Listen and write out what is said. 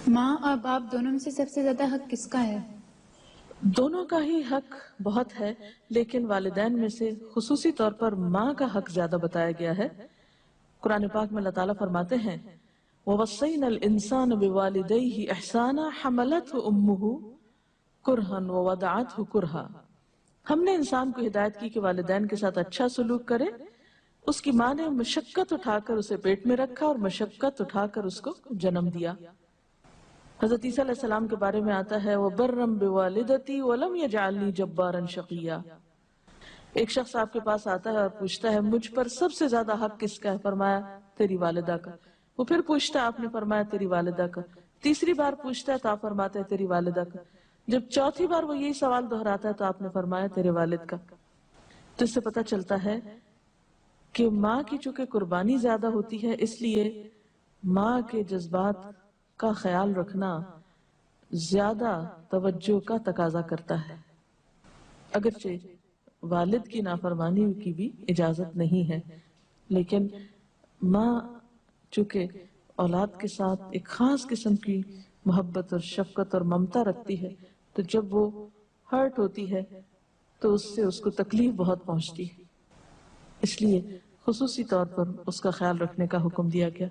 ماں اور باپ دونوں میں سے سب سے زیادہ حق کس کا ہے؟ دونوں کا ہی حق بہت ہے، لیکن والدین میں سے خصوصی طور پر ماں کا حق زیادہ بتایا گیا ہے۔ قرآن پاک میں اللہ تعالیٰ فرماتے ہیں وَوَصَّيْنَا الْإِنسَانَ بِوَالِدَيْهِ إِحْسَانًا حَمَلَتْهُ أُمُّهُ كُرْهًا وَوَضَعَتْهُ كُرْهًا۔ ہم نے انسان کو ہدایت کی کہ والدین کے ساتھ اچھا سلوک کرے۔ اس کی ماں نے مشقت اٹھا کر اسے پیٹ میں رکھا اور مشقت اٹھا کر اس کو جنم دیا۔ حضرت عیسیٰ علیہ السلام کے بارے میں آتا ہے وَبَرًّا بِوَالِدَتِي وَلَمْ يَجْعَلْنِي جَبَّارًا شَقِيًّا۔ ایک شخص آپ کے پاس آتا ہے اور پوچھتا ہے مجھ پر سب سے زیادہ حق کس کا ہے؟ فرمایا تیری والدہ کا۔ وہ پھر پوچھتا ہے، آپ نے فرمایا تیری والدہ کا۔ تیسری بار پوچھتا ہے تو آپ فرماتے ہیں تیری والدہ کا۔ جب چوتھی بار وہ یہی سوال دہراتا ہے تو آپ نے فرمایا تیرے والد کا۔ تو اس سے پتہ چلتا ہے کہ ماں کی چونکہ قربانی زیادہ ہوتی ہے، اس لیے ماں کے جذبات کا خیال رکھنا زیادہ توجہ کا تقاضا کرتا ہے، اگرچہ والد کی نافرمانی کی بھی اجازت نہیں ہے، لیکن ماں چونکہ اولاد کے ساتھ ایک خاص قسم کی محبت اور شفقت اور ممتا رکھتی ہے، تو جب وہ ہرٹ ہوتی ہے تو اس سے اس کو تکلیف بہت پہنچتی ہے، اس لیے خصوصی طور پر اس کا خیال رکھنے کا حکم دیا گیا۔